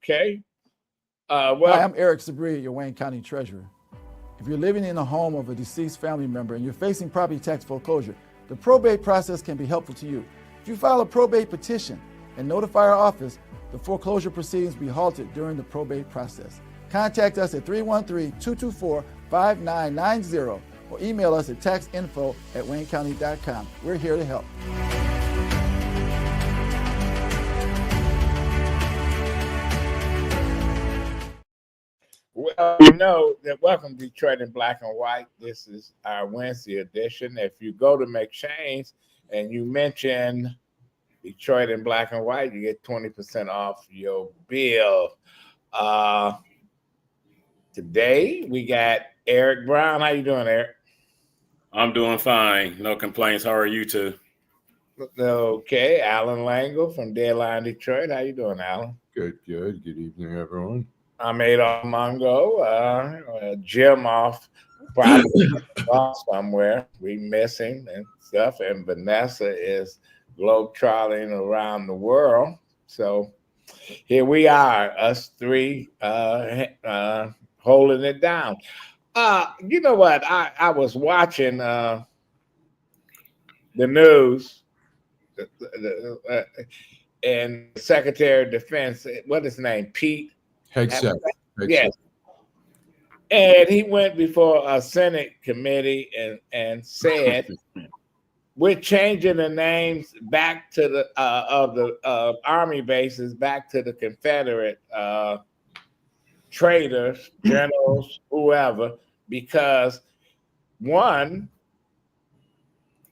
Okay. Hi, I'm Eric Sabri, your Wayne County Treasurer. If you're living in a home of a deceased family member and you're facing property tax foreclosure, the probate process can be helpful to you. If you file a probate petition and notify our office, the foreclosure proceedings will be halted during the probate process. Contact us at 313-224-5990 or email us at taxinfo@waynecounty.com. We're here to help. Well, you know that welcome to Detroit in Black and White. This is our Wednesday edition. If you go to McShane's and you mention Detroit in Black and White, you get 20% off your bill. Today we got Eric Brown. How you doing, Eric? I'm doing fine. No complaints. How are you two? Okay. Alan Langle from Deadline Detroit. How you doing, Alan? Good. Good evening, everyone. I'm Adolph Mongo. Jim off probably off somewhere. We miss him and stuff. And Vanessa is globetrotting around the world. So here we are, us three holding it down. You know what? I was watching the news, and the Secretary of Defense, what is his name? Pete Hegseth. Yes. And he went before a Senate committee and said, we're changing the names back to the of the Army bases back to the Confederate traders, generals, whoever, because one,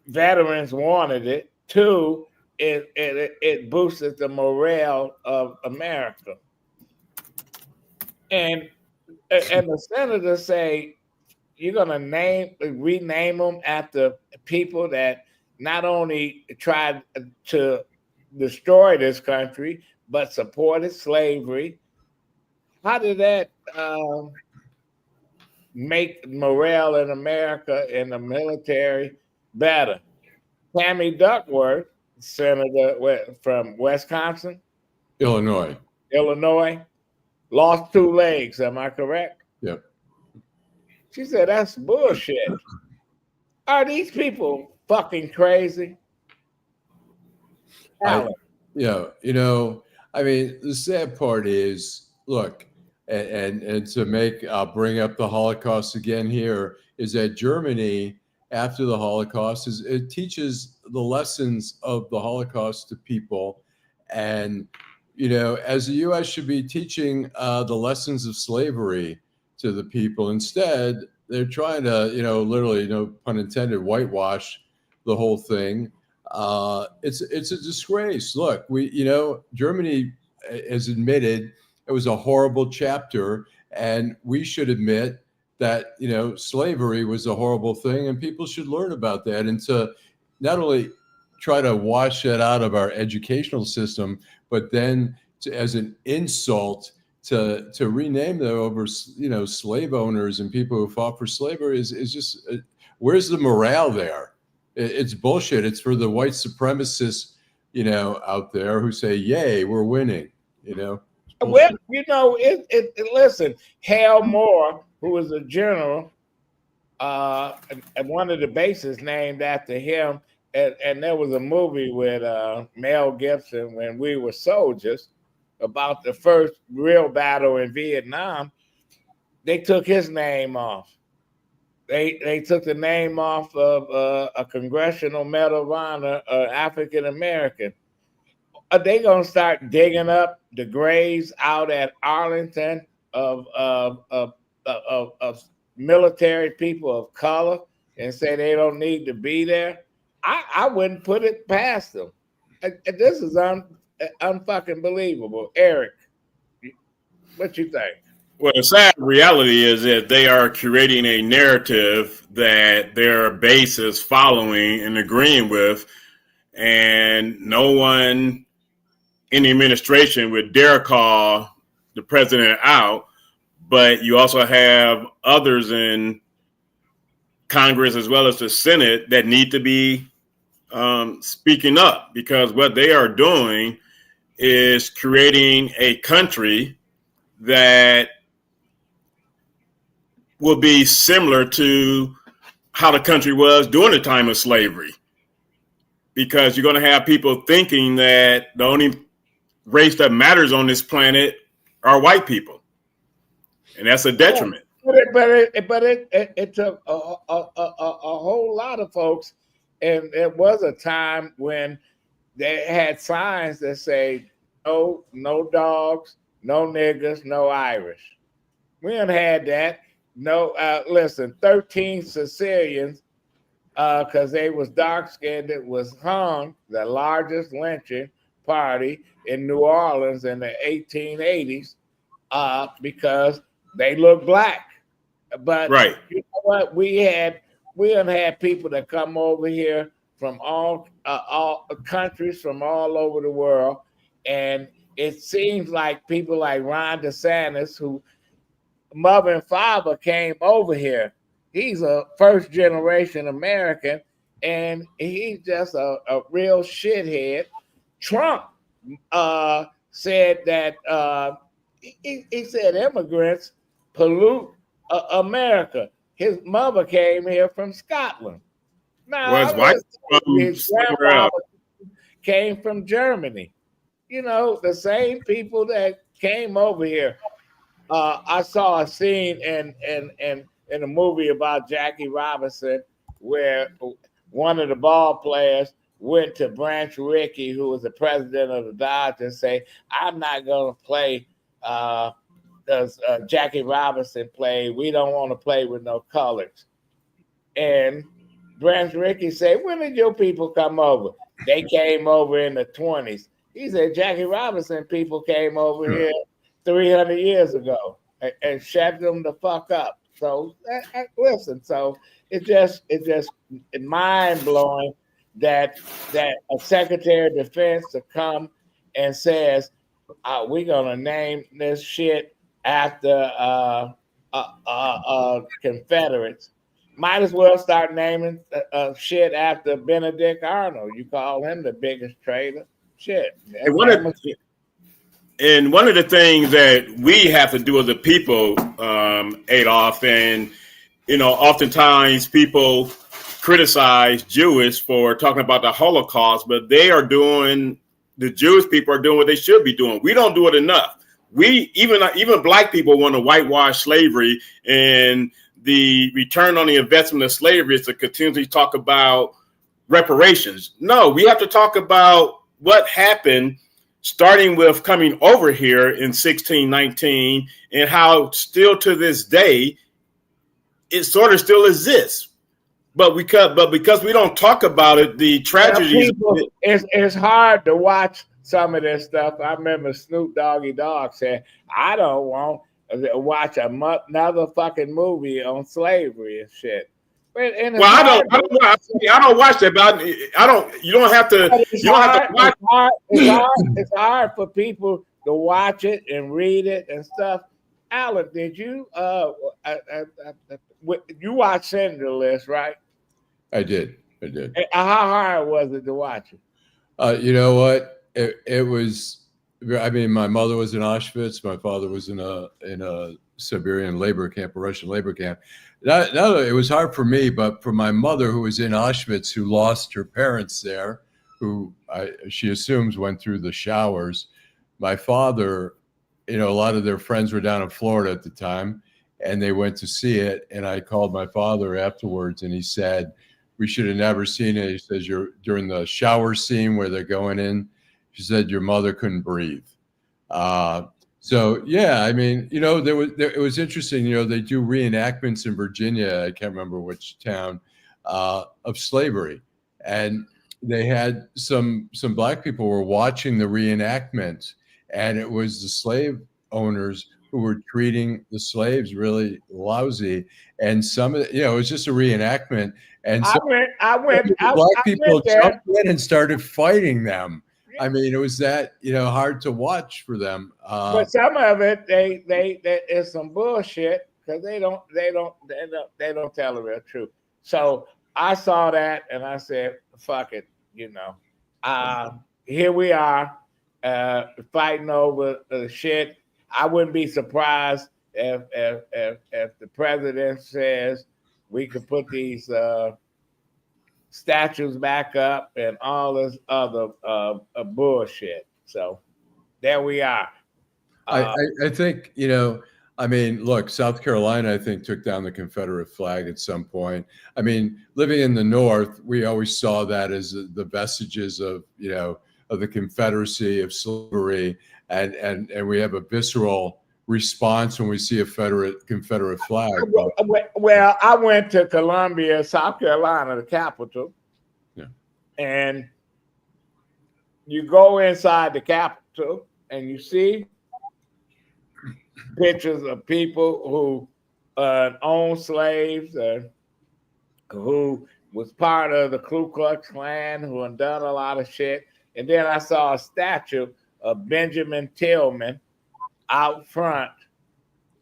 veterans wanted it. Two, it boosted the morale of America. And the senators say you're gonna rename them after people that not only tried to destroy this country but supported slavery. How did that make morale in America in the military better? Tammy Duckworth, senator from Wisconsin, Illinois, lost 2 legs. Am I correct? Yep. She said, that's bullshit. Are these people fucking crazy? I mean, the sad part is, look, and to I'll bring up the Holocaust again here, is that Germany, after the Holocaust, it teaches the lessons of the Holocaust to people. And, as the U.S. should be teaching the lessons of slavery to the people. Instead, they're trying to, literally, no pun intended, whitewash the whole thing. It's a disgrace. Look, Germany has admitted it was a horrible chapter, and we should admit that, slavery was a horrible thing, and people should learn about that. And to not only try to wash that out of our educational system, but then as an insult to rename them over, slave owners and people who fought for slavery is just, where's the morale there? It's bullshit. It's for the white supremacists, out there who say, yay, we're winning, Well, listen, Hal Moore, who was a general, and one of the bases named after him, and there was a movie with Mel Gibson, When We Were Soldiers, about the first real battle in Vietnam. They took his name off. They took the name off of a Congressional Medal of Honor, African American. Are they gonna start digging up the graves out at Arlington of military people of color and say they don't need to be there? I wouldn't put it past them. This is unfucking believable. Eric, what you think? Well, the sad reality is that they are creating a narrative that their base is following and agreeing with, and no one in the administration would dare call the president out. But you also have others in Congress as well as the Senate that need to be speaking up, because what they are doing is creating a country that will be similar to how the country was during the time of slavery, because you're going to have people thinking that the only race that matters on this planet are white people, and that's a detriment. But it took a whole lot of folks, and it was a time when they had signs that say no dogs, no niggas, no Irish. We done had that. No, listen, 13 Sicilians, because they was dark skinned, it was hung, the largest lynching party in New Orleans in the 1880s, because they look black. But right. You know what? We done had people that come over here from all countries from all over the world, and it seems like people like Ron DeSantis, who mother and father came over here. He's a first generation American, and he's just a real shithead. Trump said that he said immigrants pollute America. His mother came here from Scotland. Now, his grandfather came from Germany. You know, the same people that came over here. I saw a scene in a movie about Jackie Robinson where one of the ball players went to Branch Rickey, who was the president of the Dodgers, and say, "I'm not going to play does Jackie Robinson play? We don't want to play with no colors." And Branch Rickey said, "When did your people come over?" They came over in the 20s. He said, "Jackie Robinson people came over here 300 years ago and shut them the fuck up." So listen, so it's just mind blowing that a Secretary of Defense to come and says, we're gonna name this shit after Confederates. Might as well start naming shit after Benedict Arnold. You call him the biggest traitor. Shit. And one of the things that we have to do as a people, Adolf, and oftentimes people criticize Jewish for talking about the Holocaust, but the Jewish people are doing what they should be doing. We don't do it enough. We even black people want to whitewash slavery, and the return on the investment of slavery is to continually talk about reparations. No, we have to talk about what happened, starting with coming over here in 1619, and how still to this day it sort of still exists. But because we don't talk about it, the tragedies. It's hard to watch some of this stuff. I remember Snoop Doggy Dogg saying, "I don't want to watch another fucking movie on slavery and shit." Well, I don't watch that, but you don't have to watch. It's hard for people to watch it and read it and stuff. Alan, did you you watch Senator List, right? I did. How hard was it to watch it? You know what? It was. I mean, my mother was in Auschwitz. My father was in a Siberian labor camp, a Russian labor camp. Now, it was hard for me, but for my mother, who was in Auschwitz, who lost her parents there, who she assumes went through the showers. My father, a lot of their friends were down in Florida at the time, and they went to see it. And I called my father afterwards, and he said, "We should have never seen it." He says, during the shower scene where they're going in, she said, "Your mother couldn't breathe." So yeah, I mean, it was interesting. They do reenactments in Virginia. I can't remember which town, of slavery, and they had some black people were watching the reenactment, and it was the slave owners who were treating the slaves really lousy. And some of it was just a reenactment. And black people jumped in and started fighting them. I mean, it was that hard to watch for them. But some of it, they is some bullshit because they don't tell the real truth. So I saw that and I said, "Fuck it," Here we are fighting over shit. I wouldn't be surprised if the president says we could put these statues back up and all this other bullshit. So there we are. I think, I mean, look, South Carolina, I think, took down the Confederate flag at some point. I mean, living in the North, we always saw that as the vestiges of, of the Confederacy, of slavery, and we have a visceral response when we see a Confederate flag. Well, I went to Columbia, South Carolina, the capital, and you go inside the capital and you see pictures of people who owned slaves, who was part of the Ku Klux Klan, who had done a lot of shit. And then I saw a statue of Benjamin Tillman out front.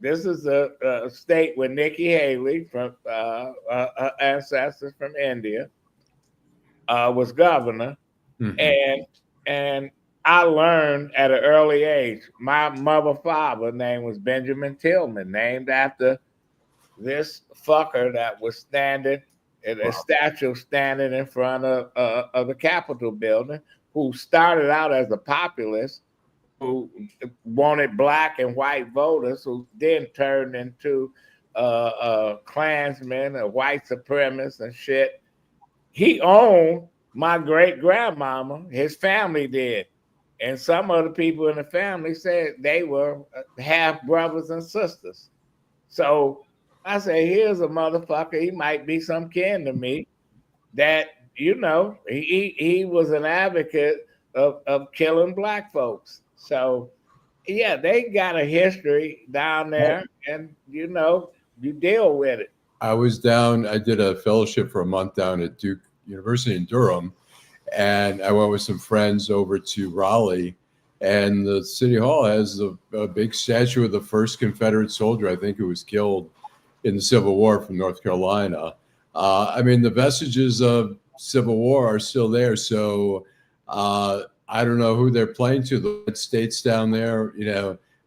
This is a state where Nikki Haley, from ancestors from India, was governor. Mm-hmm. And I learned at an early age, my father's name was Benjamin Tillman, named after this fucker that was standing at a statue standing in front of the Capitol building, who started out as a populist, who wanted black and white voters, who then turned into Klansmen, white supremacists and shit. He owned my great-grandmama, his family did. And some of the people in the family said they were half brothers and sisters. So I say, here's a motherfucker. He might be some kin to me that, he was an advocate of killing black folks. So, yeah, they got a history down there, and, you deal with it. I was down, I did a fellowship for a month down at Duke University in Durham. And I went with some friends over to Raleigh, and the city hall has a big statue of the first Confederate soldier, I think, who was killed in the Civil War from North Carolina. I mean, the vestiges of Civil War are still there. So I don't know who they're playing to, the red states down there,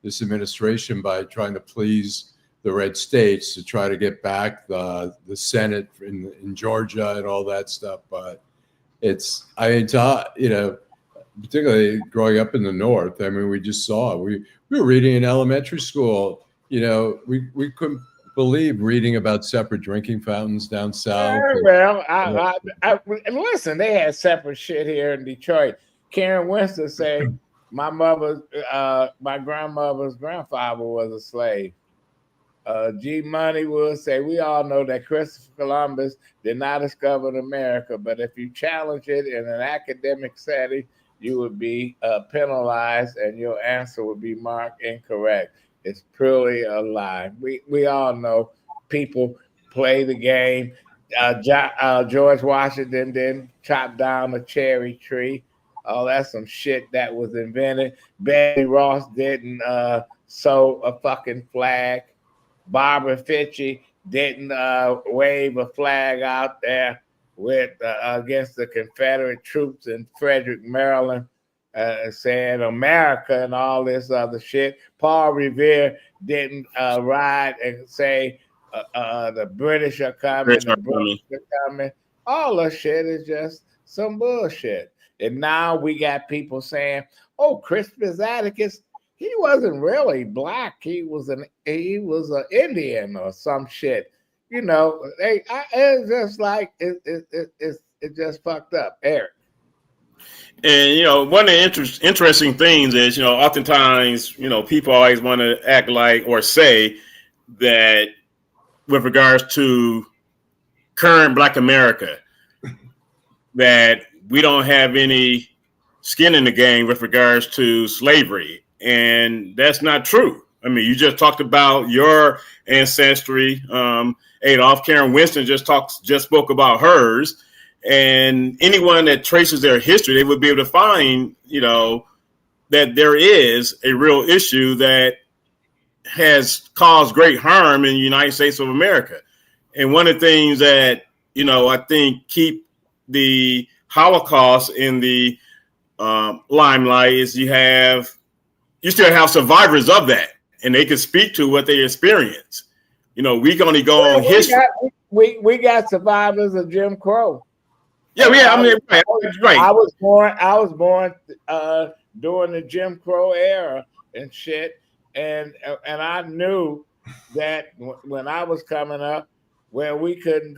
this administration, by trying to please the red states to try to get back the Senate in Georgia and all that stuff. But particularly growing up in the North, I mean, we just saw, we were reading in elementary school, we couldn't believe reading about separate drinking fountains down south. Well, I listen, they had separate shit here in Detroit. Karen Winston said my grandmother's grandfather was a slave. G Money will say, we all know that Christopher Columbus did not discover America, but if you challenge it in an academic setting, you would be penalized and your answer would be marked incorrect. It's purely a lie. We all know people play the game. George Washington didn't chop down a cherry tree. Oh, that's some shit that was invented. Betty Ross didn't sew a fucking flag. Barbara Fitchie didn't wave a flag out there with against the Confederate troops in Frederick, Maryland, saying America and all this other shit. Paul Revere didn't ride and say the British are coming, the British are coming. All the shit is just some bullshit. And now we got people saying, "Oh, Crispus Attucks, he wasn't really black. He was an Indian or some shit." It's just like it's just fucked up, Eric. And one of the interesting things is, oftentimes, people always want to act like or say that with regards to current Black America, that we don't have any skin in the game with regards to slavery. And that's not true. I mean, you just talked about your ancestry. Adolph, Karen Winston just spoke about hers. And anyone that traces their history, they would be able to find, that there is a real issue that has caused great harm in the United States of America. And one of the things that, I think keep the Holocaust in the limelight is you still have survivors of that. and they can speak to what they experience. You know, we can only go on history. We got survivors of Jim Crow. Yeah, I mean, right. I was born during the Jim Crow era and shit, and I knew that when I was coming up, where we couldn't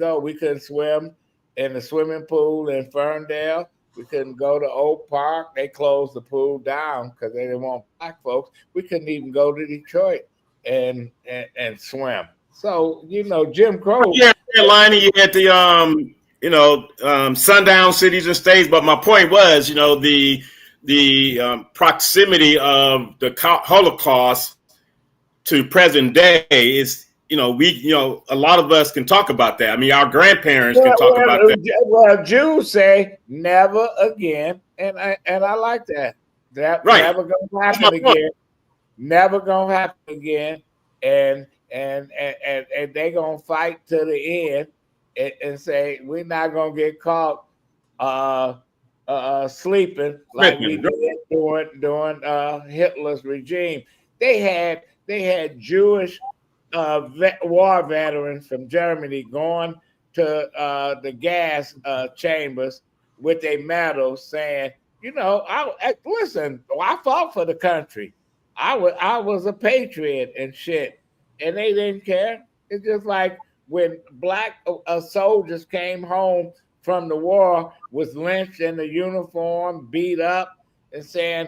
swim in the swimming pool in Ferndale. We couldn't go to Oak Park. They closed the pool down because they didn't want black folks. We couldn't even go to Detroit and swim. So, you know, Jim Crow. Yeah, Carolina, you had the sundown cities and states. But my point was, you know, the proximity of the Holocaust to present day is, you know, a lot of us can talk about that. I mean, our grandparents can talk about that. Well, Jews say never again, and I like that. That right. Never gonna happen again. Never gonna happen again. And they gonna fight to the end and say we're not gonna get caught sleeping like we did during Hitler's regime. They had Jewish war veterans from Germany going to the gas chambers with their medals, saying, you know, I fought for the country. I was a patriot and shit, and they didn't care. It's just like when black soldiers came home from the war, was lynched in the uniform, beat up, and saying,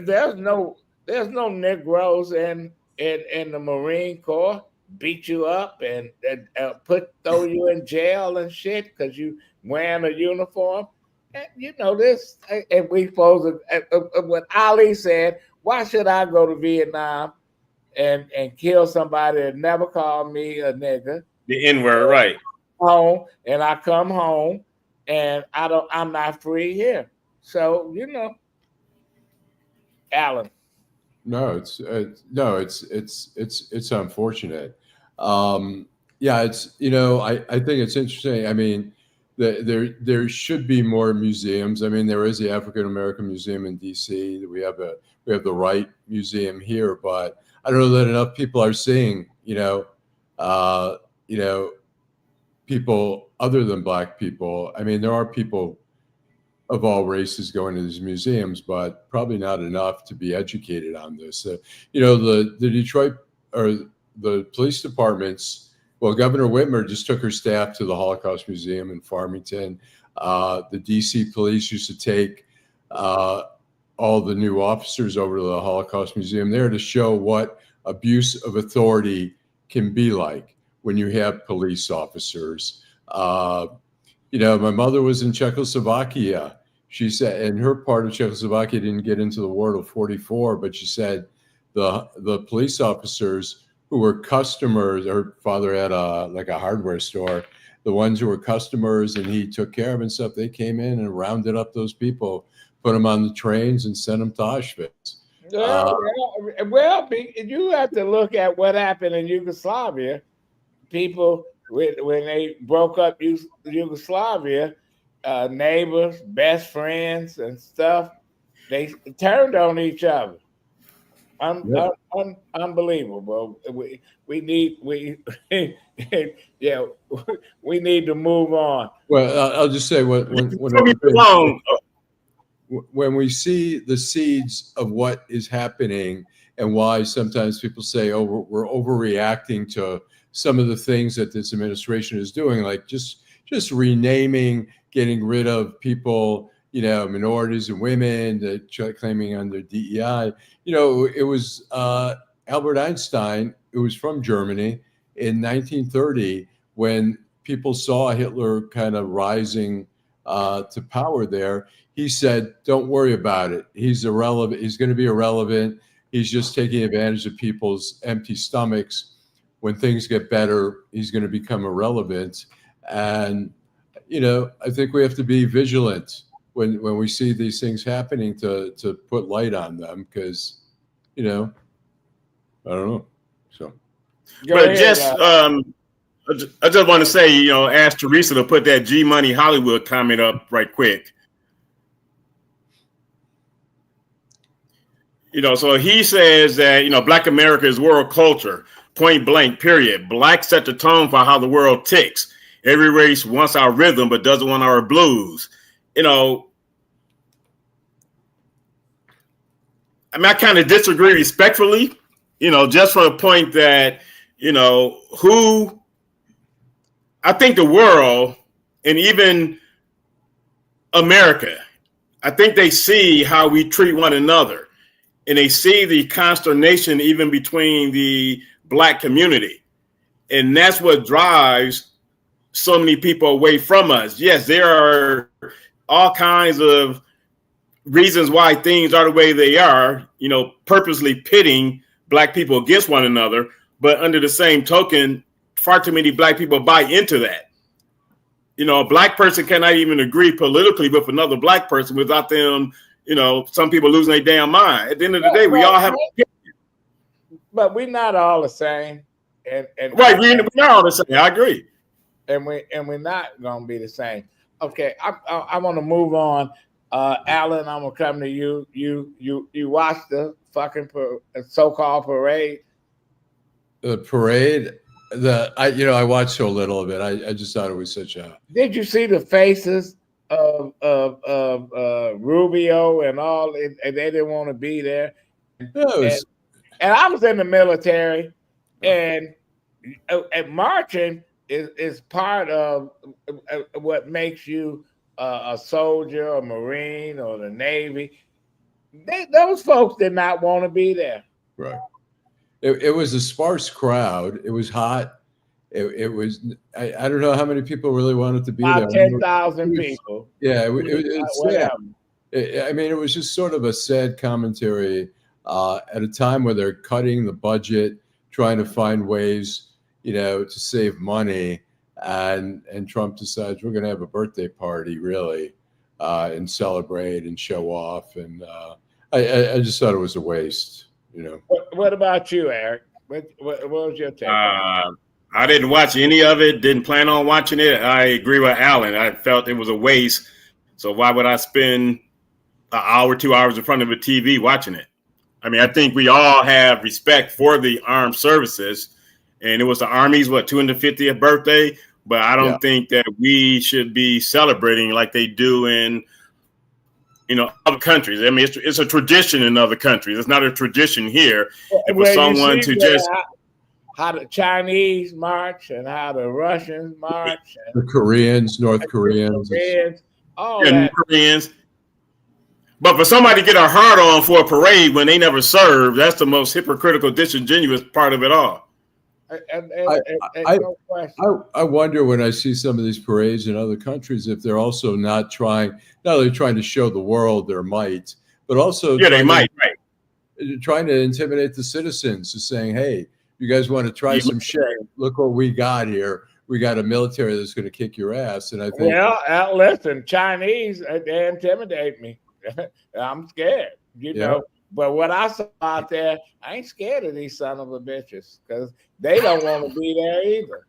there's no Negroes in the Marine Corps, beat you up and throw you in jail and shit because you wearing a uniform. And, you know this, and we supposed to, when Ali said, why should I go to Vietnam and kill somebody that never called me a nigga? The N-word, right? Home, and I come home and I'm not free here. So, you know, Alan. No, it's unfortunate. Yeah, it's, you know, I think it's interesting. I mean, there should be more museums. I mean, there is the African American Museum in D.C. We have the Wright Museum here, but I don't know that enough people are seeing, people other than black people. I mean, there are people of all races going to these museums, but probably not enough to be educated on this. The Detroit or the police departments, well, Governor Whitmer just took her staff to the Holocaust Museum in Farmington. The DC police used to take all the new officers over to the Holocaust Museum there to show what abuse of authority can be like when you have police officers. My mother was in Czechoslovakia. She said, and her part of Czechoslovakia didn't get into the war till 1944, but she said the police officers who were customers, her father had a hardware store, the ones who were customers and he took care of and stuff, they came in and rounded up those people, put them on the trains and sent them to Auschwitz. You have to look at what happened in Yugoslavia. People, when they broke up Yugoslavia, neighbors, best friends, and stuff, they turned on each other. Unbelievable. We need to move on. Well, I'll just say when we see the seeds of what is happening and why sometimes people say, oh, we're overreacting to some of the things that this administration is doing, like just renaming, getting rid of people, minorities and women, claiming under DEI. It was Albert Einstein, who was from Germany in 1930, when people saw Hitler kind of rising to power there. He said, don't worry about it. He's irrelevant. He's going to be irrelevant. He's just taking advantage of people's empty stomachs. When things get better, he's going to become irrelevant. And, I think we have to be vigilant when we see these things happening to put light on them, because, I don't know. So, but I just want to say, ask Teresa to put that G Money Hollywood comment up right quick. So he says that, Black America is world culture, point blank, period. Black set the tone for how the world ticks. Every race wants our rhythm, but doesn't want our blues. I kind of disagree respectfully, just from the point that, I think the world and even America, I think they see how we treat one another, and they see the consternation even between the Black community. And that's what drives so many people away from us. Yes, there are all kinds of reasons why things are the way they are, purposely pitting Black people against one another. But under the same token, far too many Black people buy into that. A Black person cannot even agree politically with another Black person without them, some people losing their damn mind. At the end of the day, we all have. But we're not all the same. And right, we're not all the same. I agree. And we're not gonna be the same. Okay, I want to move on. Alan, I'm gonna come to you. You watched the fucking so-called parade. The parade. I watched so little of it. I just thought it was such a. Did you see the faces of Rubio and all? And they didn't want to be there. And I was in the military, and marching is part of what makes you a soldier, a Marine, or the Navy. Those folks did not want to be there. Right. It was a sparse crowd. It was hot. It was. I don't know how many people really wanted to be there. 10,000 people. Yeah, it's sad. It was just sort of a sad commentary at a time where they're cutting the budget, trying to find ways, to save money, and Trump decides we're going to have a birthday party, really, and celebrate and show off. And I just thought it was a waste. What about you, Eric? What was your take? I didn't watch any of it. Didn't plan on watching it. I agree with Alan. I felt it was a waste. So why would I spend an hour, 2 hours in front of a TV watching it? I think we all have respect for the armed services, and it was the Army's 250th birthday. But I don't think that we should be celebrating like they do in other countries. It's a tradition in other countries. It's not a tradition here. And for someone to just how the Chinese march and how the Russians march, and the Koreans, North Koreans, all that. Koreans. But for somebody to get a hard on for a parade when they never served, that's the most hypocritical, disingenuous part of it all. No question. I wonder when I see some of these parades in other countries if they're also not only trying to show the world their might, but also trying to intimidate the citizens, to saying, "Hey, you guys want to try some shit? Look what we got here. We got a military that's going to kick your ass." And I think, listen, Chinese, they intimidate me. I'm scared, know. But what I saw out there, I ain't scared of these son of a bitches because they don't want to be there either.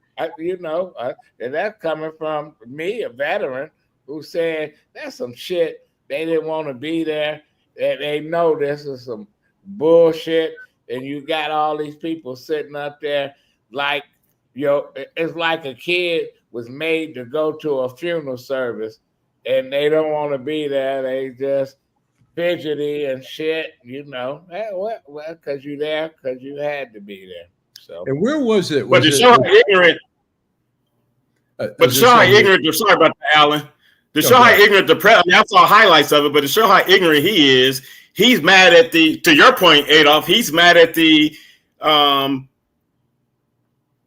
And that's coming from me, a veteran, who said that's some shit. They didn't want to be there. They know this is some bullshit. And you got all these people sitting up there like, it's like a kid was made to go to a funeral service and they don't want to be there. They just fidgety and shit, because you're there because you had to be there. So, and where was it? But to show how ignorant. Sorry about that, Alan. To show how ignorant the president. I saw highlights of it, but to show how ignorant he is, he's mad at to your point, Adolf. He's mad at the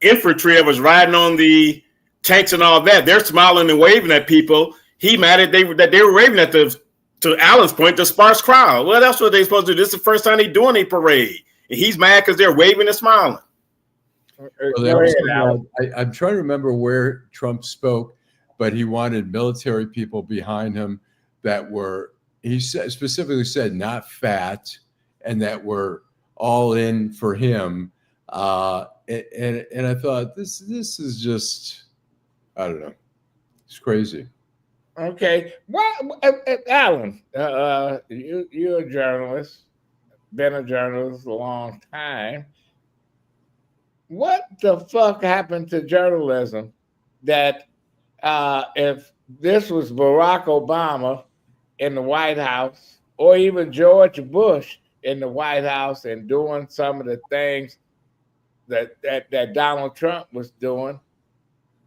infantry that was riding on the tanks and all that. They're smiling and waving at people. He mad at that they were waving at to Alan's point, the sparse crowd. Well, that's what they're supposed to do. This is the first time they're doing a parade. And he's mad because they're waving and smiling. I'm trying to remember where Trump spoke, but he wanted military people behind him that were, specifically said, not fat, and that were all in for him. And I thought, this is just, I don't know. It's crazy. Okay. Well, Alan, you're a journalist. been a journalist a long time. What the fuck happened to journalism that if this was Barack Obama in the White House or even George Bush in the White House and doing some of the things that Donald Trump was doing,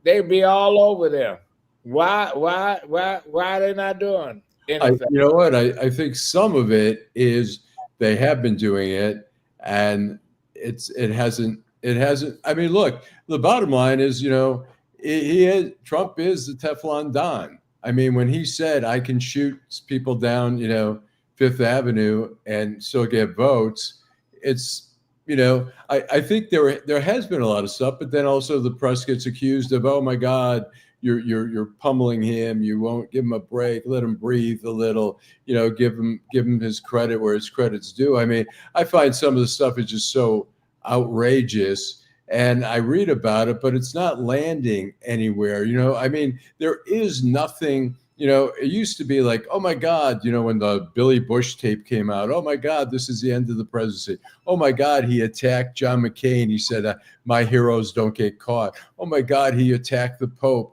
they'd be all over them. Why are they not doing anything? You know what? I think some of it is they have been doing it, and it hasn't. I mean, look, the bottom line is, Trump is the Teflon Don. I mean, when he said, I can shoot people down, Fifth Avenue and still get votes, it's, I think there has been a lot of stuff, but then also the press gets accused of, oh my God, you're pummeling him. You won't give him a break. Let him breathe a little. Give him his credit where his credit's due. I mean, I find some of the stuff is just so outrageous, and I read about it, but it's not landing anywhere. I mean, there is nothing. It used to be like, oh my God, when the Billy Bush tape came out, oh my God, this is the end of the presidency. Oh my God, he attacked John McCain. He said, my heroes don't get caught. Oh my God, he attacked the Pope.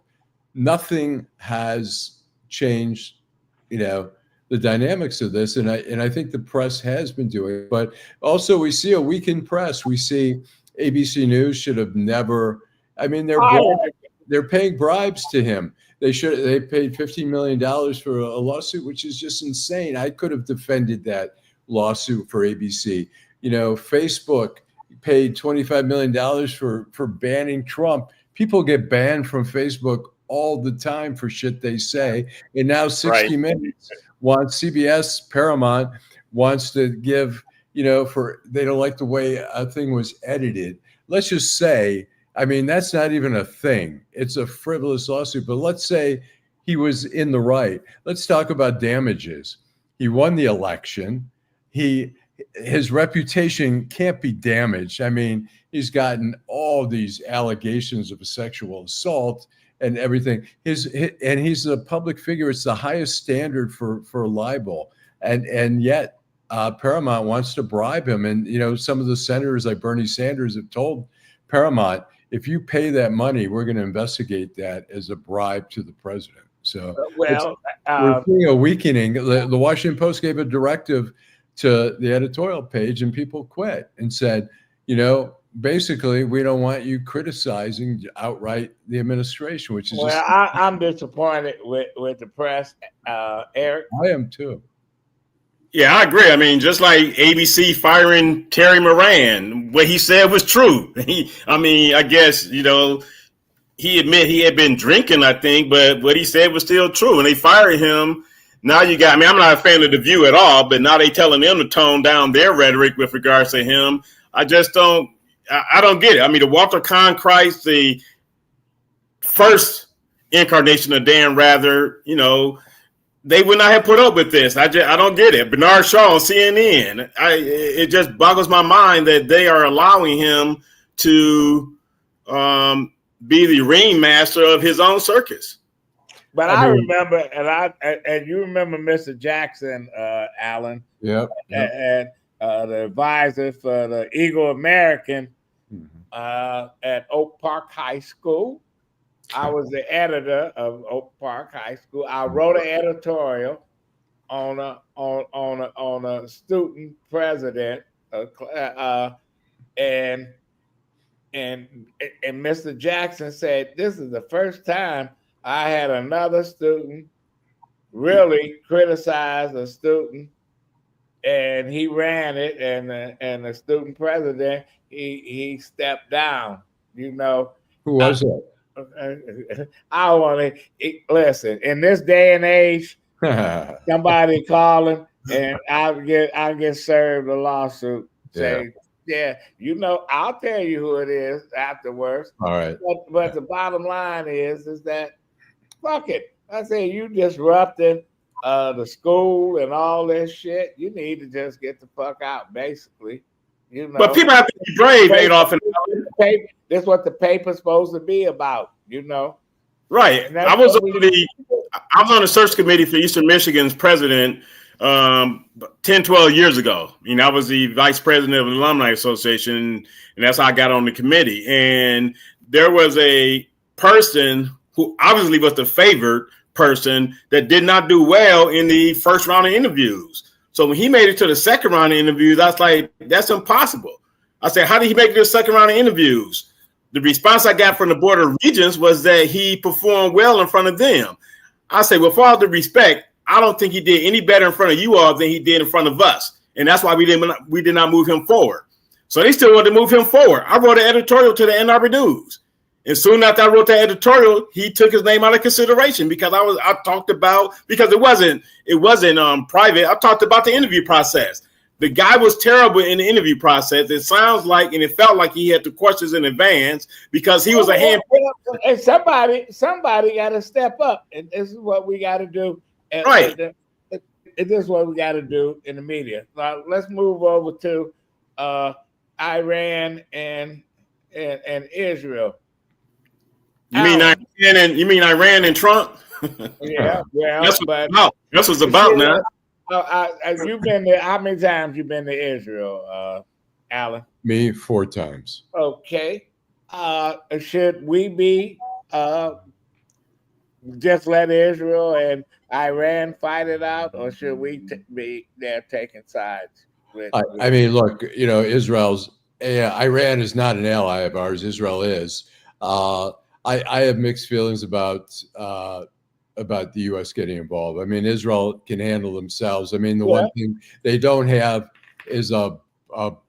Nothing has changed, the dynamics of this. And I think the press has been doing it. But also we see a weakened press. We see ABC News should have never, I mean, they're paying bribes to him. They paid $15 million for a lawsuit, which is just insane. I could have defended that lawsuit for ABC. Facebook paid $25 million for banning Trump. People get banned from Facebook all the time for shit they say. And now 60 Minutes wants, CBS, Paramount wants to give, they don't like the way a thing was edited. Let's just say, I mean, that's not even a thing. It's a frivolous lawsuit, but let's say he was in the right. Let's talk about damages. He won the election. His reputation can't be damaged. I mean, he's gotten all these allegations of sexual assault and everything. And he's a public figure. It's the highest standard for libel. And yet Paramount wants to bribe him. And, some of the senators like Bernie Sanders have told Paramount, if you pay that money, we're going to investigate that as a bribe to the president. So we're seeing a weakening. The Washington Post gave a directive to the editorial page, and people quit and said, basically, we don't want you criticizing outright the administration, which is I'm disappointed with the press, Eric. I am too. Yeah, I agree. I mean, just like ABC firing Terry Moran, what he said was true. I guess, he admitted he had been drinking, I think, but what he said was still true. And they fired him. Now I'm not a fan of The View at all, but now they telling them to tone down their rhetoric with regards to him. I just don't get it. I mean, the Walter Cronkite, the first incarnation of Dan Rather, they would not have put up with this. I don't get it. Bernard Shaw on CNN. It just boggles my mind that they are allowing him to be the ringmaster of his own circus. But I remember, and you remember Mr. Jackson, Alan. Yep. And the advisor for the Eagle American at Oak Park High School. I was the editor of Oak Park High School. I wrote an editorial on a student president, and Mr. Jackson said, "This is the first time I had another student really criticize a student," and he ran it, and the student president he stepped down. Who was it? I want to listen. In this day and age, somebody calling and I'll get served a lawsuit. Say, I'll tell you who it is afterwards. All right. But the bottom line is that fuck it. I say you disrupting the school and all this shit. You need to just get the fuck out, basically. But people have to be brave, Adolf. That's what the paper's supposed to be about, Right. I was on the search committee for Eastern Michigan's president 10, 12 years ago. I was the vice president of the Alumni Association, and that's how I got on the committee. And there was a person who obviously was the favored person that did not do well in the first round of interviews. So when he made it to the second round of interviews, I was like, that's impossible. I said, how did he make it to the second round of interviews? The response I got from the Board of Regents was that he performed well in front of them. I say, with all due respect, I don't think he did any better in front of you all than he did in front of us. And that's why we did not move him forward. So they still wanted to move him forward. I wrote an editorial to the Ann Arbor News. And soon after I wrote that editorial, he took his name out of consideration because I talked about, because it wasn't private. I talked about the interview process. The guy was terrible in the interview process. It sounds like, and it felt like he had the questions in advance because he was a hand. And somebody got to step up, and this is what we got to do. Right. This is what we got to do in the media. Now let's move over to Iran and Israel. You mean Iran and Trump? Yeah, that's what's about now. You've been there. How many times you been to Israel, Alan? Me 4 times. Okay. Should we be just let Israel and Iran fight it out, or should we be there taking sides? I mean, look, Iran is not an ally of ours. Israel is. I have mixed feelings about the U.S. getting involved. I mean, Israel can handle themselves. I mean, the one thing they don't have is a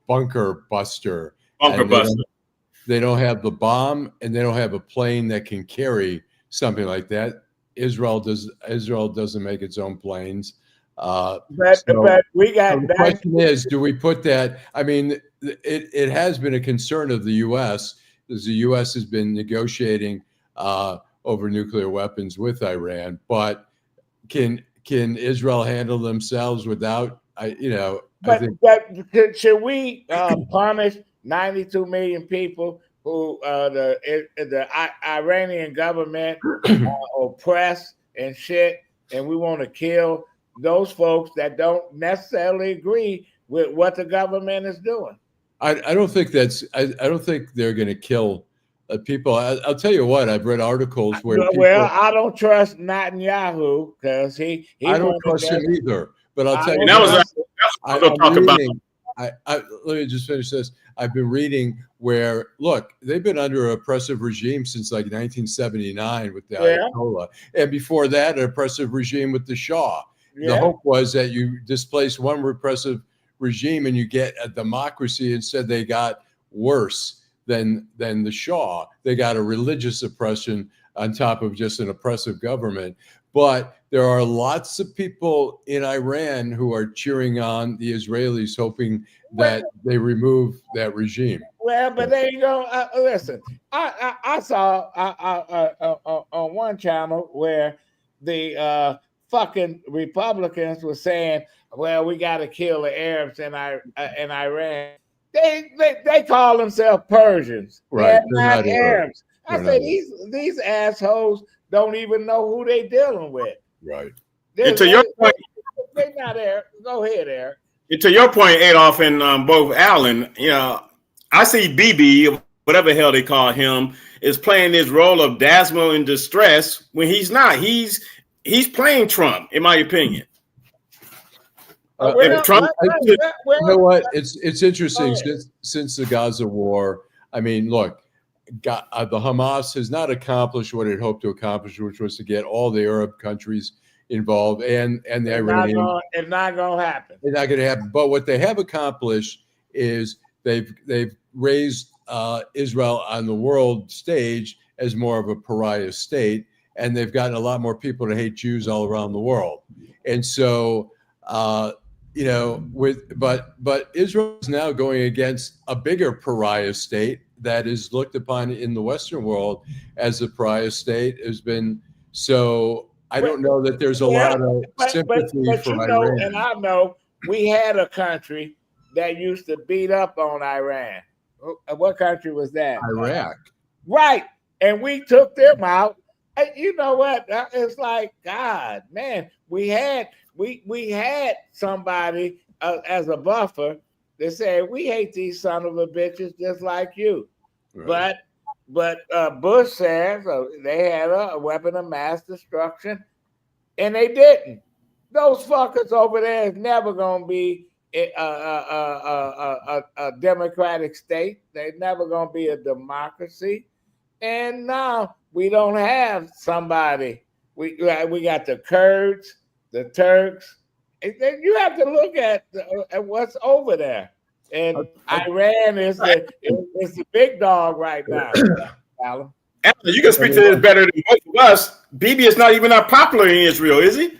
bunker buster. They don't have the bomb, and they don't have a plane that can carry something like that. Israel doesn't make its own planes. But we got. The question is, do we put that? I mean, it has been a concern of the U.S. as the U.S. has been negotiating over nuclear weapons with Iran, but can Israel handle themselves without? But should we punish 92 million people who the Iranian government oppress and shit, and we want to kill those folks that don't necessarily agree with what the government is doing? I don't think I don't think they're going to kill people. I'll tell you what. I've read articles where I don't trust Netanyahu because he I don't trust him either. But I'll tell you, let me just finish this. I've been reading where, look, they've been under an oppressive regime since like 1979 with the Ayatollah, and before that, an oppressive regime with the Shah. Yeah. The hope was that you displace one repressive regime and you get a democracy. Instead, they got worse than the Shah. They got a religious oppression on top of just an oppressive government. But there are lots of people in Iran who are cheering on the Israelis, hoping that they remove that regime. Well, but there you go. Listen, I saw on one channel where the fucking Republicans were saying, well, we got to kill the Arabs in Iran. They call themselves Persians. Right. They're not Arabs. I say these assholes don't even know who they dealing with. Right. And to your point, they're not Arab. Go ahead, Eric. And to your point, Adolph, and both Alan, I see BB, whatever the hell they call him, is playing this role of Dasmo in distress when he's not. He's playing Trump, in my opinion. Trump, you know what? It's interesting since the Gaza war. I mean, look, the Hamas has not accomplished what it hoped to accomplish, which was to get all the Arab countries involved and the Iranians. It's not going to happen. It's not going to happen. But what they have accomplished is they've raised Israel on the world stage as more of a pariah state, and they've gotten a lot more people to hate Jews all around the world. And so, but Israel is now going against a bigger pariah state that is looked upon in the Western world as a pariah state. Has been so. I don't know that there's a lot of sympathy for Iran. And I know we had a country that used to beat up on Iran. What country was that? Iraq. Right. And we took them out. You know what? It's like, God, man, we had we had somebody as a buffer that said we hate these son of a bitches just like you. Right. But Bush says they had a weapon of mass destruction, and they didn't. Those fuckers over there is never gonna be a democratic state. They're never gonna be a democracy. And now we don't have somebody. We got the Kurds, the Turks. You have to look at what's over there. And Iran is the big dog right now. Alan, you can speak to this better than most of us. Bibi is not even that popular in Israel, is he?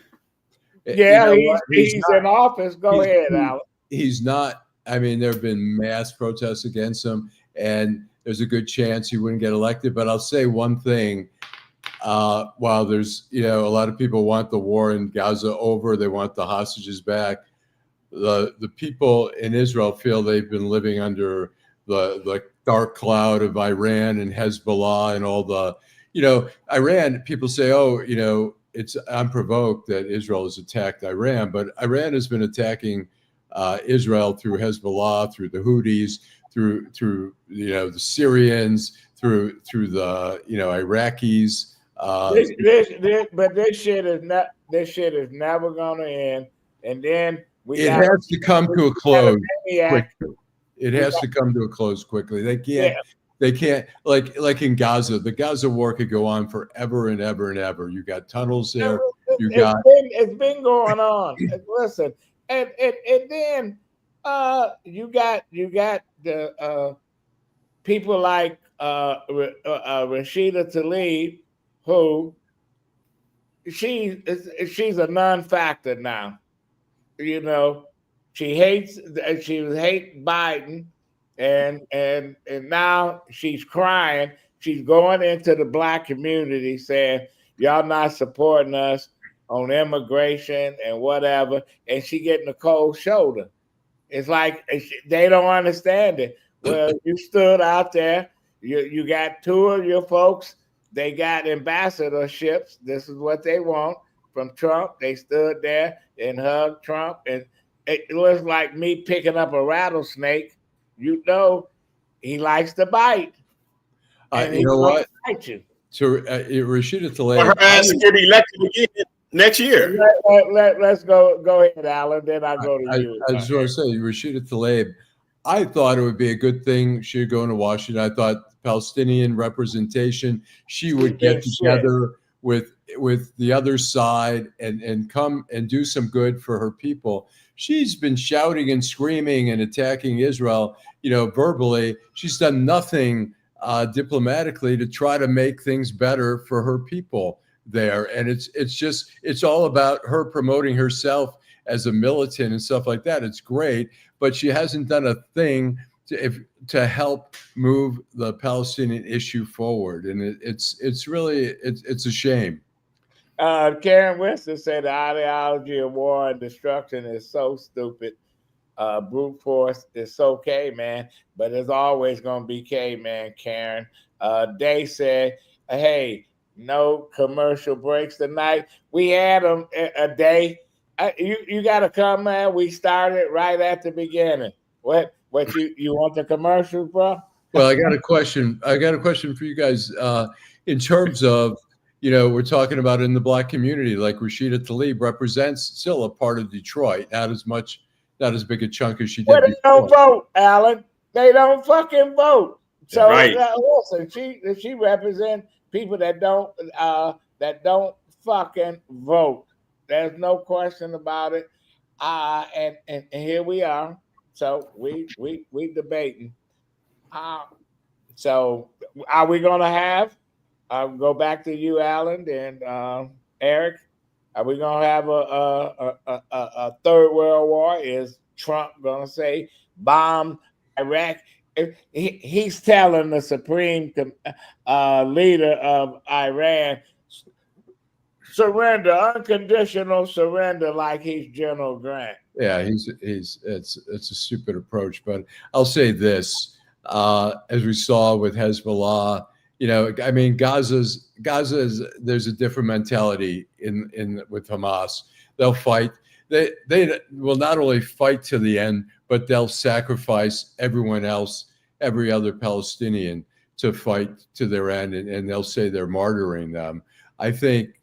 Yeah, he's in office. Go ahead, Alan. He's not. I mean, there have been mass protests against him, and there's a good chance he wouldn't get elected. But I'll say one thing. While there's, a lot of people want the war in Gaza over, they want the hostages back. The people in Israel feel they've been living under the dark cloud of Iran and Hezbollah and all the, Iran, people say, it's unprovoked that Israel has attacked Iran, but Iran has been attacking Israel through Hezbollah, through the Houthis, through the Syrians, through the Iraqis. But this shit is never gonna end. And then it has to come to a close quickly. It has to come to a close quickly. They can't. Yeah. They can't, like in Gaza. The Gaza war could go on forever and ever and ever. You got tunnels there. It's been going on. Listen, and then you got the people like Rashida Tlaib, who she's a non-factor now. She hates Biden, and now she's crying. She's going into the Black community saying, y'all not supporting us on immigration and whatever, and she getting a cold shoulder. It's like they don't understand it. Well, you stood out there. You got two of your folks. They got ambassadorships. This is what they want from Trump. They stood there and hugged Trump. And it looks like me picking up a rattlesnake. He likes to bite. You know what? Bite you. So Rashida Tlaib. Her ass to get elected again next year. Let's go ahead, Alan. Then I'll go to you. I just want to say, Rashida Tlaib, I thought it would be a good thing. She'd go into Washington. I thought Palestinian representation, she would get together with the other side and come and do some good for her people. She's been shouting and screaming and attacking Israel, verbally. She's done nothing diplomatically to try to make things better for her people there. And it's all about her promoting herself as a militant and stuff like that. It's great, but she hasn't done a thing to help move the Palestinian issue forward. And it's really a shame. Karen Winston said the ideology of war and destruction is so stupid. Brute force is so caveman, but it's always going to be caveman, Karen. Day said, hey, no commercial breaks tonight. We had them a day. You got to come, man. We started right at the beginning. What you want the commercials, bro? Well, I got a question. For you guys. In terms of, we're talking about in the Black community, like Rashida Tlaib represents still a part of Detroit, not as big a chunk as she did. But they don't vote, Alan. They don't fucking vote. So right. Listen, she represents people that don't fucking vote. There's no question about it. And here we are. So we debating. So are we gonna have? Go back to you, Alan, and Eric. Are we gonna have a third world war? Is Trump gonna say bomb Iraq? He's telling the supreme leader of Iran surrender, unconditional surrender, like he's General Grant. Yeah, it's a stupid approach, but I'll say this: as we saw with Hezbollah, Gaza's there's a different mentality in with Hamas. They'll fight. They will not only fight to the end, but they'll sacrifice everyone else, every other Palestinian, to fight to their end, and they'll say they're martyring them. I think.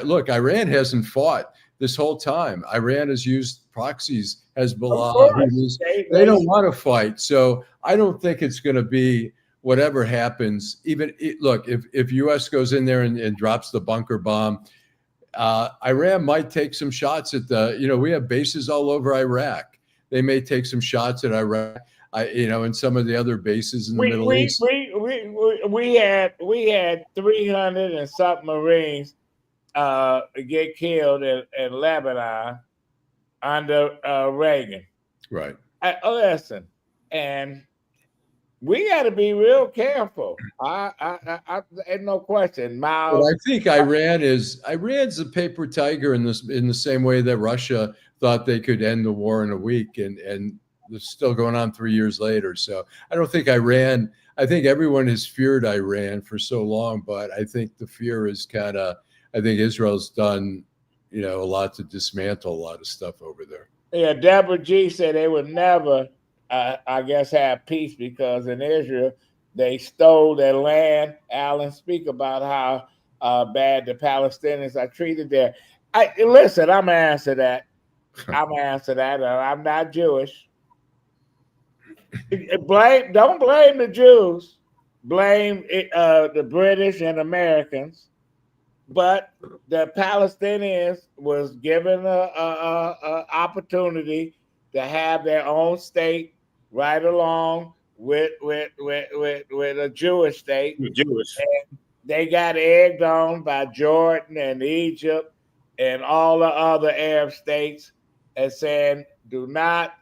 Look, Iran hasn't fought this whole time. Iran has used proxies, Hezbollah. They don't want to fight. So I don't think it's going to be whatever happens. Look, if U.S. goes in there and drops the bunker bomb, Iran might take some shots at we have bases all over Iraq. They may take some shots at Iraq, and some of the other bases in the Middle East. We had 300 and something Marines get killed in Lebanon under Reagan. Right. Listen, and we got to be real careful. Ain't no question. Well, I think Iran's a paper tiger in the same way that Russia thought they could end the war in a week, and it's still going on 3 years later. So I don't think Iran. I think everyone has feared Iran for so long, but I think the fear is I think Israel's done, a lot to dismantle a lot of stuff over there. Yeah, Deborah G said they would never, I guess, have peace because in Israel they stole their land. Alan, speak about how bad the Palestinians are treated there. Listen, I'm gonna answer that. I'm not Jewish. Don't blame the Jews. Blame the British and Americans. But the Palestinians was given a opportunity to have their own state right along with a Jewish state. And they got egged on by Jordan and Egypt and all the other Arab states and saying, do not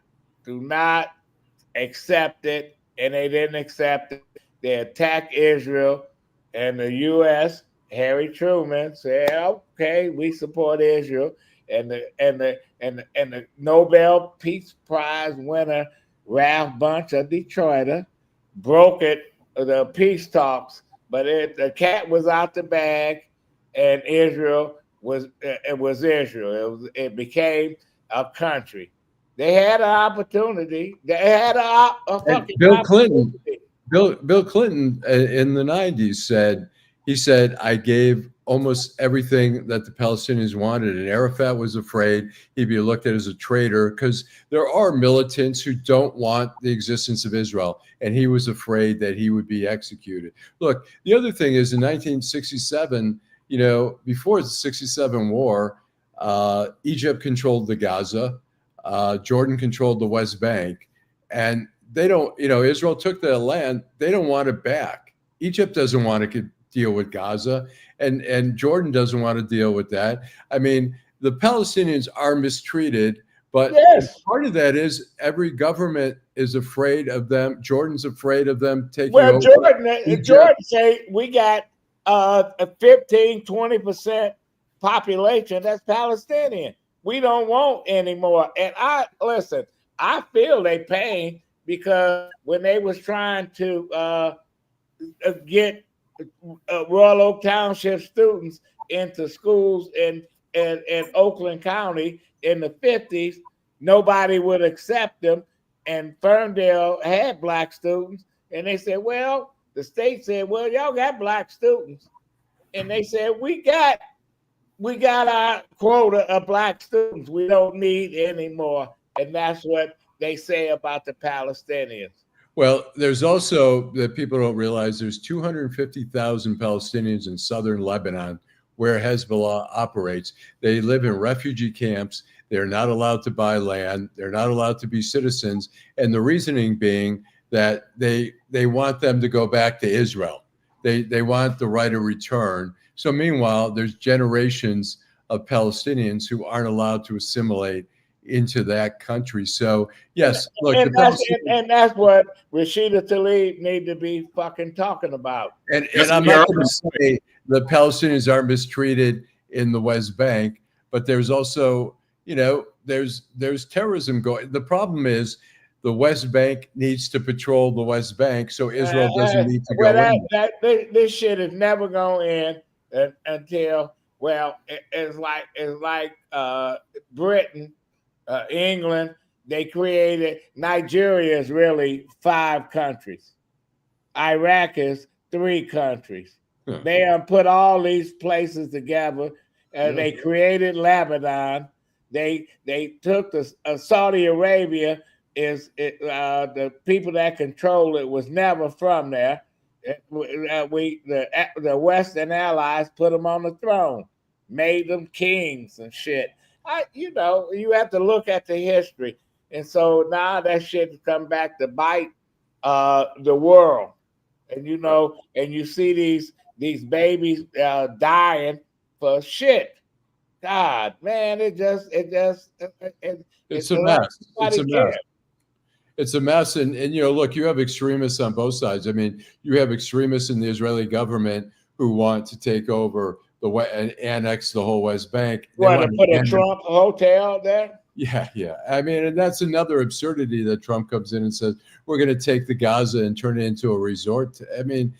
accept it. And they didn't accept it. They attacked Israel, and the U.S. Harry Truman said, "Okay, we support Israel," and the Nobel Peace Prize winner Ralph Bunche, a Detroiter, brokered the peace talks, but the cat was out the bag, and Israel was Israel. It became a country. They had an opportunity. They had a fucking Bill opportunity. Bill Clinton in the 90s said. He said, I gave almost everything that the Palestinians wanted. And Arafat was afraid he'd be looked at as a traitor because there are militants who don't want the existence of Israel. And he was afraid that he would be executed. Look, the other thing is in 1967, before the 67 war, Egypt controlled the Gaza. Jordan controlled the West Bank. And they don't, Israel took the land. They don't want it back. Egypt doesn't want to deal with Gaza, and Jordan doesn't want to deal with that. I mean, the Palestinians are mistreated, but part of that is every government is afraid of them. Jordan's afraid of them taking over. Jordan say we got a 15-20% population that's Palestinian. We don't want anymore. And I feel they pain because when they was trying to get Royal Oak Township students into schools in Oakland County in the 50s, nobody would accept them. And Ferndale had black students, and they said, well, the state said, well, y'all got black students. And they said, we got our quota of black students. We don't need any more. And that's what they say about the Palestinians. Well, there's also that people don't realize there's 250,000 Palestinians in southern Lebanon where Hezbollah operates. They live in refugee camps. They're not allowed to buy land. They're not allowed to be citizens. And the reasoning being that they want them to go back to Israel. They want the right of return. So meanwhile, there's generations of Palestinians who aren't allowed to assimilate into that country. So yes, look, and that's what Rashida Tlaib need to be fucking talking about. And I'm not going to say the Palestinians are mistreated in the West Bank, but there's also, there's terrorism going. The problem is the West Bank needs to patrol the West Bank, so Israel doesn't need to go in. This shit is never going to end until Well, it's like Britain, England. They created Nigeria is really 5 countries. Iraq is 3 countries. Huh. They put all these places together, and they created Lebanon. They took the Saudi Arabia the people that control it was never from there. The Western Allies put them on the throne, made them kings and shit. You have to look at the history, and so now that shit has come back to bite the world, and and you see these babies dying for shit. God, man, it's a mess. It's a mess. It's a mess. And look, you have extremists on both sides. I mean, you have extremists in the Israeli government who want to take over and annex the whole West Bank. They want to put a Trump hotel there? Yeah. I mean, and that's another absurdity that Trump comes in and says, we're going to take the Gaza and turn it into a resort. I mean,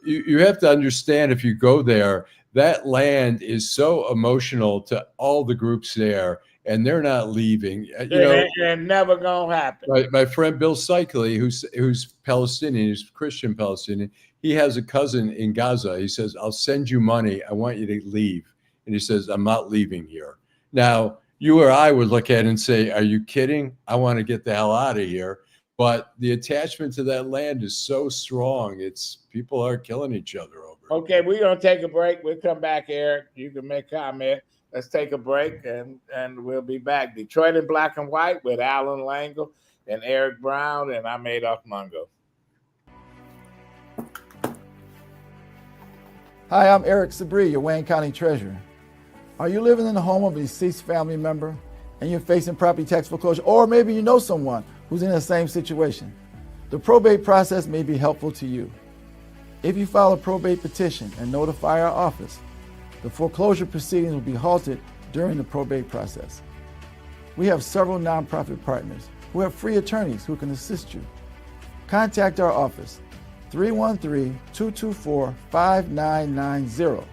you have to understand, if you go there, that land is so emotional to all the groups there, and they're not leaving. It's never gonna happen. My friend Bill Sikely, who's Palestinian, who's Christian Palestinian, he has a cousin in Gaza. He says, I'll send you money. I want you to leave. And he says, I'm not leaving here. Now, you or I would look at it and say, are you kidding? I want to get the hell out of here. But the attachment to that land is so strong. People are killing each other over it. Okay, we're going to take a break. We'll come back, Eric. You can make comment. Let's take a break, and we'll be back. Detroit in Black and White with Alan Langle and Eric Brown, and I'm Adolph Mungo. Hi, I'm Eric Sabri, your Wayne County Treasurer. Are you living in the home of a deceased family member and you're facing property tax foreclosure, or maybe you know someone who's in the same situation? The probate process may be helpful to you. If you file a probate petition and notify our office, the foreclosure proceedings will be halted during the probate process. We have several nonprofit partners who have free attorneys who can assist you. Contact our office, 313-224-5990,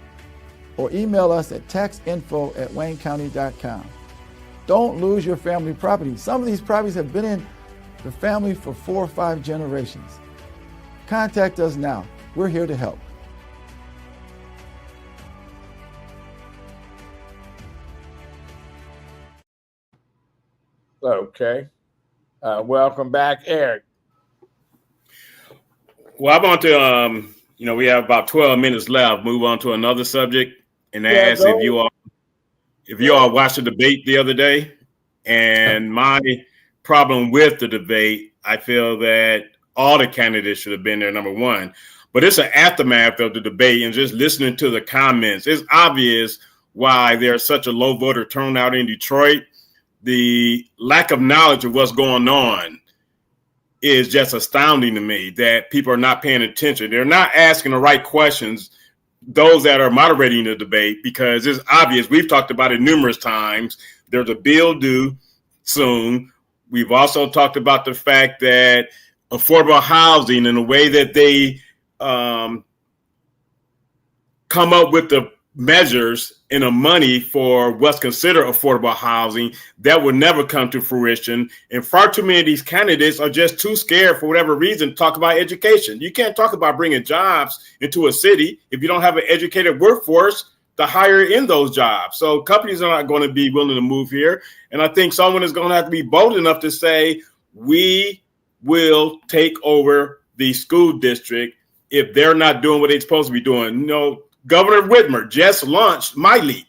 or email us at taxinfo@waynecounty.com. Don't lose your family property. Some of these properties have been in the family for 4 or 5 generations. Contact us now. We're here to help. Okay. Welcome back, Eric. Well, I want to, we have about 12 minutes left. Move on to another subject, and ask if you all watched the debate the other day. And my problem with the debate, I feel that all the candidates should have been there, number one. But it's an aftermath of the debate, and just listening to the comments, it's obvious why there's such a low voter turnout in Detroit. The lack of knowledge of what's going on is just astounding to me, that people are not paying attention. They're not asking the right questions, those that are moderating the debate, because it's obvious. We've talked about it numerous times. There's a bill due soon. We've also talked about the fact that affordable housing, and the way that they come up with the measures and the money for what's considered affordable housing, that will never come to fruition. And far too many of these candidates are just too scared, for whatever reason, to talk about education. You can't talk about bringing jobs into a city if you don't have an educated workforce to hire in those jobs. So companies are not going to be willing to move here. And I think someone is going to have to be bold enough to say, we will take over the school district if they're not doing what they're supposed to be doing. Governor Whitmer just launched MyLeap.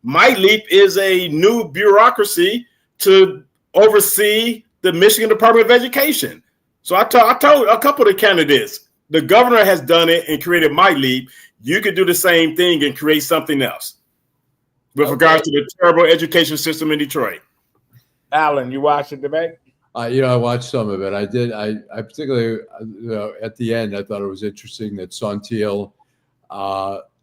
MyLeap is a new bureaucracy to oversee the Michigan Department of Education. So I told a couple of the candidates, the governor has done it and created MyLeap. You could do the same thing and create something else with regards to the terrible education system in Detroit. Alan, you watched the debate? I watched some of it. I did. I particularly, at the end, I thought it was interesting that Santil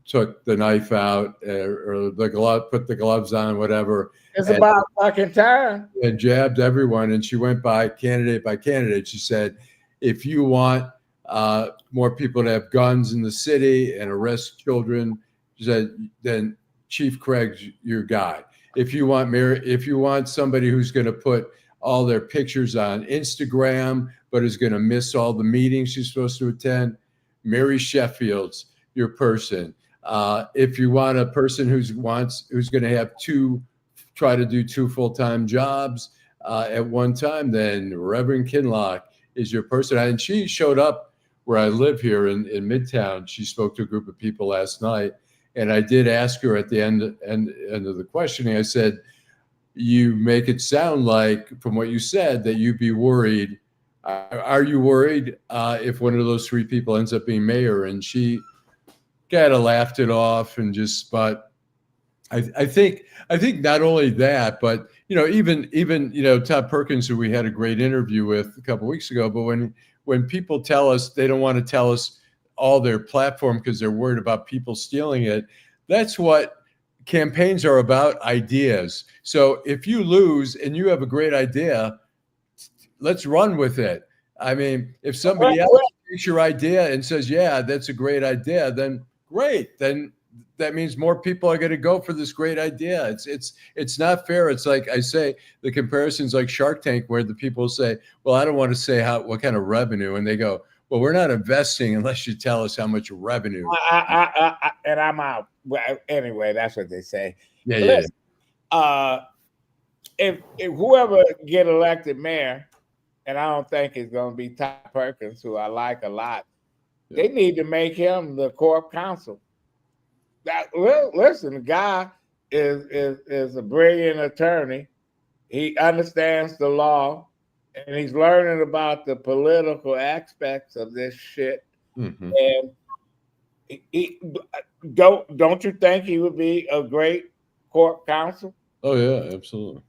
took the knife out or the glove, put the gloves on, whatever. It's about fucking time. And jabbed everyone. And she went by candidate. She said, if you want more people to have guns in the city and arrest children, she said, then Chief Craig's your guy. If you want somebody who's going to put all their pictures on Instagram, but is going to miss all the meetings she's supposed to attend, Mary Sheffield's your person. If you want a person who's going to have try to do 2 full-time jobs at one time, then Reverend Kinloch is your person. And she showed up where I live here in Midtown. She spoke to a group of people last night. And I did ask her at the end of the questioning, I said, you make it sound like, from what you said, that you'd be worried. Are you worried if one of those 3 people ends up being mayor? And she kind of laughed it off and but I think not only that, but, even Todd Perkins, who we had a great interview with a couple of weeks ago, but when people tell us they don't want to tell us all their platform because they're worried about people stealing it. That's what campaigns are about, ideas. So if you lose and you have a great idea, let's run with it. I mean, if somebody else takes your idea and says, yeah, that's a great idea, then great. Then that means more people are going to go for this great idea. It's not fair. It's like I say, the comparison's like Shark Tank, where the people say, well, I don't want to say what kind of revenue. And they go, well, we're not investing unless you tell us how much revenue. And I'm out. Well, anyway, that's what they say. Yeah. Listen, if whoever get elected mayor, and I don't think it's going to be Todd Perkins, who I like a lot, they need to make him the corp counsel. Listen, the guy is a brilliant attorney. He understands the law. And he's learning about the political aspects of this shit. Mm-hmm. And don't you think he would be a great court counsel? Oh yeah, absolutely.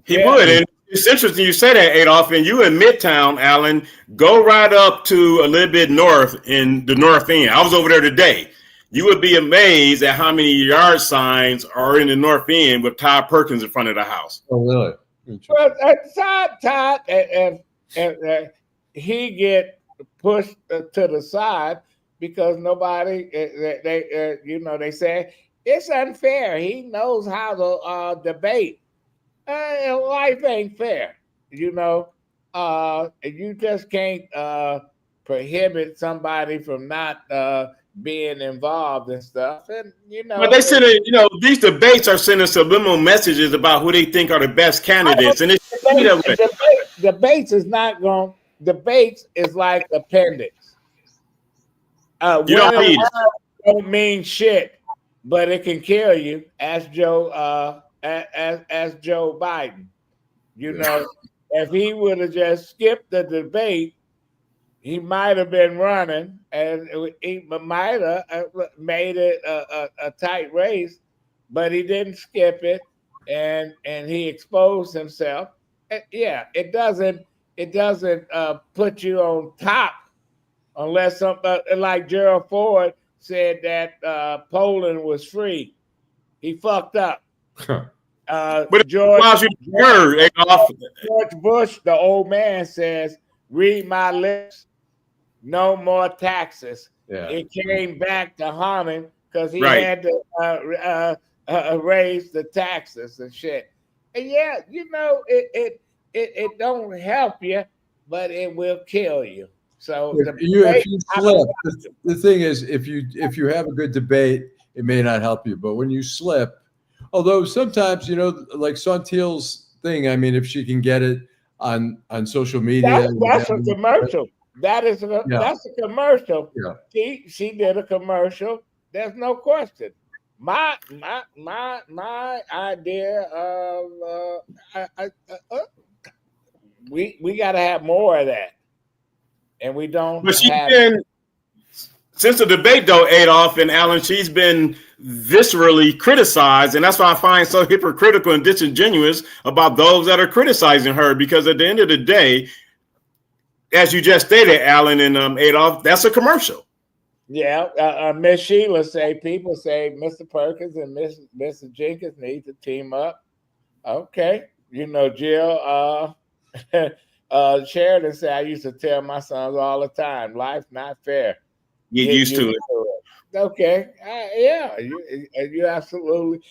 He would. And it's interesting you say that, Adolph. And you in Midtown, Alan, go right up to a little bit north in the North End. I was over there today. You would be amazed at how many yard signs are in the North End with Todd Perkins in front of the house. Oh really? Well, Todd, and he get pushed to the side because nobody, they say it's unfair. He knows how to debate. Life ain't fair, You just can't prohibit somebody from not being involved and stuff. And but they send these debates are sending subliminal messages about who they think are the best candidates. And debates is not going. Debates is like appendix. You don't need it. Don't mean shit, but it can kill you. Ask Joe. Ask Joe Biden. If he would have just skipped the debate, he might have been running, and he might have made it a tight race, but he didn't skip it, and he exposed himself. Yeah, it doesn't put you on top unless something like Gerald Ford said that Poland was free. He fucked up. George Bush, the old man, says, "Read my lips. No more taxes." Yeah. It came back to haunt him because he had to raise the taxes and shit. And yeah, it don't help you, but it will kill you. So if you slip, the thing is, if you have a good debate, it may not help you. But when you slip, although sometimes like Santil's thing, I mean, if she can get it on social media, that's a commercial. That's a commercial. Yeah. She did a commercial. There's no question. My idea of we got to have more of that, and we don't. But since the debate, though, Adolph and Alan, she's been viscerally criticized, and that's why I find so hypocritical and disingenuous about those that are criticizing her. Because at the end of the day, as you just stated, Alan and Adolph, that's a commercial. Yeah, Miss Sheila people say Mr. Perkins and Mr. Jenkins need to team up. Okay, Jill Sheridan said, I used to tell my sons all the time, life's not fair. Get used to it. Okay. Yeah, you're absolutely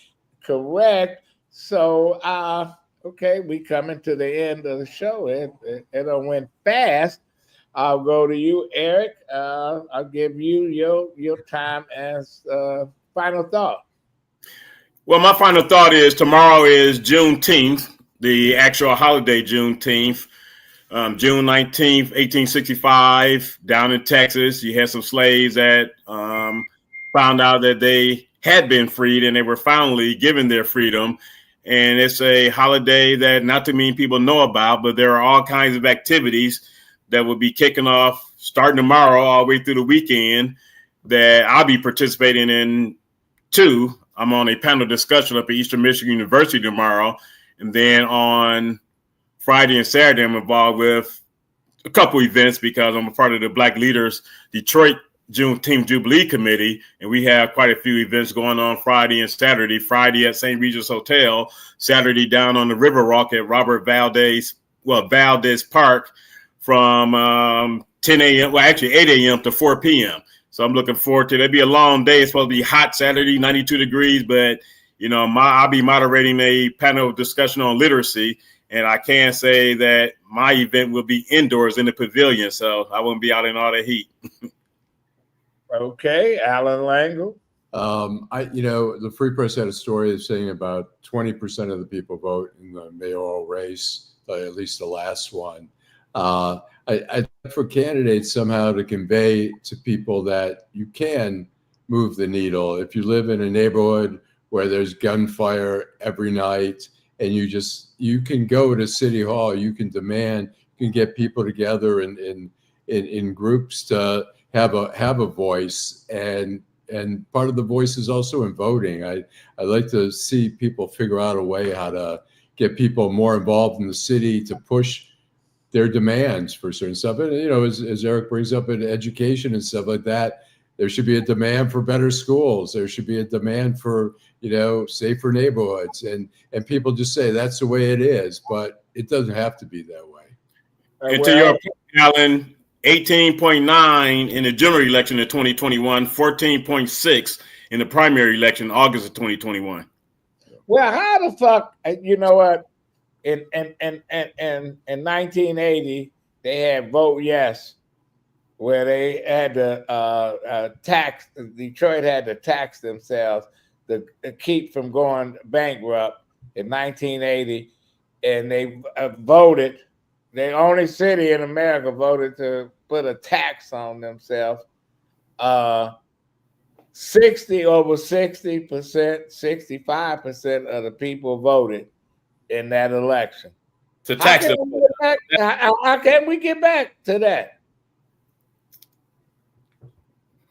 correct. So, okay, we coming to the end of the show. It went fast. I'll go to you, Eric. I'll give you your time as final thought. Well, my final thought is tomorrow is Juneteenth, the actual holiday Juneteenth. June 19th, 1865, down in Texas, you had some slaves that found out that they had been freed and they were finally given their freedom. And it's a holiday that not too many people know about, but there are all kinds of activities that will be kicking off starting tomorrow all the way through the weekend that I'll be participating in too. I'm on a panel discussion up at Eastern Michigan University tomorrow. And then on Friday and Saturday, I'm involved with a couple events because I'm a part of the Black Leaders Detroit Juneteenth Jubilee Committee, and we have quite a few events going on Friday and Saturday. Friday at St. Regis Hotel, Saturday down on the River Rock at Robert Valdez Park from 10 a.m. Well, actually 8 a.m. to 4 p.m. So I'm looking forward to it. It'll be a long day. It's supposed to be hot Saturday, 92 degrees, but I'll be moderating a panel discussion on literacy. And I can say that my event will be indoors in the pavilion, so I won't be out in all the heat. Okay, Alan Langle. The Free Press had a story saying about 20% of the people vote in the mayoral race, at least the last one. I for candidates somehow to convey to people that you can move the needle. If you live in a neighborhood where there's gunfire every night, and you can go to City Hall, you can demand, you can get people together in groups to have a voice, and part of the voice is also in voting. I like to see people figure out a way how to get people more involved in the city to push their demands for certain stuff. And as Eric brings up in education and stuff like that, there should be a demand for better schools. There should be a demand for, safer neighborhoods. And people just say that's the way it is, but it doesn't have to be that way. And to your point, Alan, 18.9 in the general election of 2021, 14.6 in the primary election, August of 2021. Well, how the fuck, you know what? In 1980, they had Vote Yes, where they had to tax, Detroit had to tax themselves to keep from going bankrupt in 1980. And they voted, the only city in America voted to put a tax on themselves. 60% 65% of the people voted in that election. To tax them. How can we get back to that?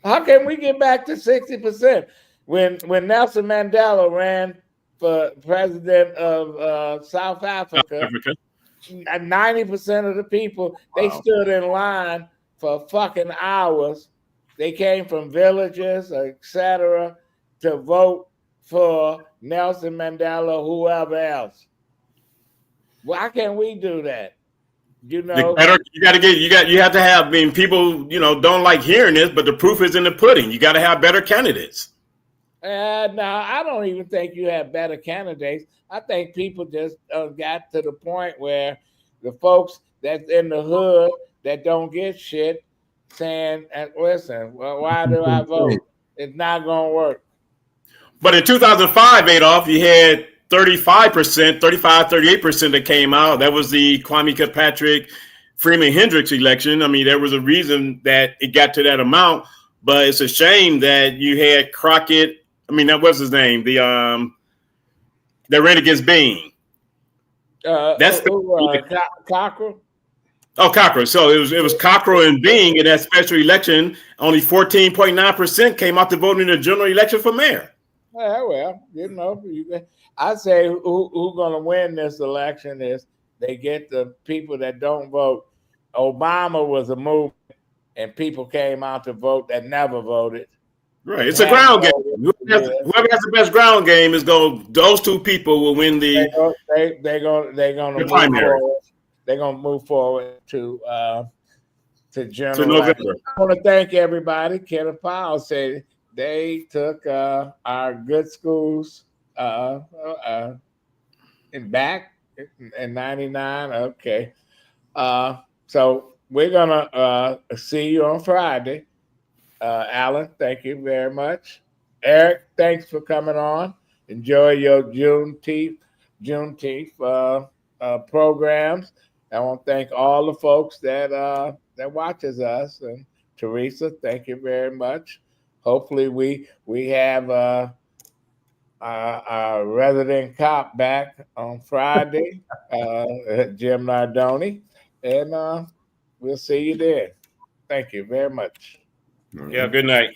How can we get back to 60%? When Nelson Mandela ran for president of South Africa, 90% of the people, they stood in line for fucking hours. They came from villages, etc., to vote for Nelson Mandela, whoever else. Why can't we do that? You have to have, people, don't like hearing this, but the proof is in the pudding. You got to have better candidates. No, I don't even think you have better candidates. I think people just got to the point where the folks that's in the hood that don't get shit saying, listen, well, why do I vote? It's not going to work. But in 2005, Adolph, you had 38% that came out. That was the Kwame Kilpatrick, Freeman Hendricks election. There was a reason that it got to that amount, but it's a shame that you had Crockett. That was his name. That ran against Bean. That's Cockrell. Oh, Cockrell. So it was Cockrell and Bean in that special election. Only 14.9% came out to vote in the general election for mayor. Well, I say who's going to win this election is they get the people that don't vote. Obama was a movement, and people came out to vote that never voted. Right, it's a ground game. Whoever has the best ground game is those two people will win the. They're gonna move primary. forward. They're gonna move forward to general. To November. I want to thank everybody. Kenneth Powell said they took our good schools in back in '99. Okay, so we're gonna see you on Friday. Alan, thank you very much. Eric, thanks for coming on. Enjoy your Juneteenth programs. I want to thank all the folks that watches us. And Teresa, thank you very much. Hopefully, we have our resident cop back on Friday, Jim Nardoni, and we'll see you there. Thank you very much. Yeah, good night.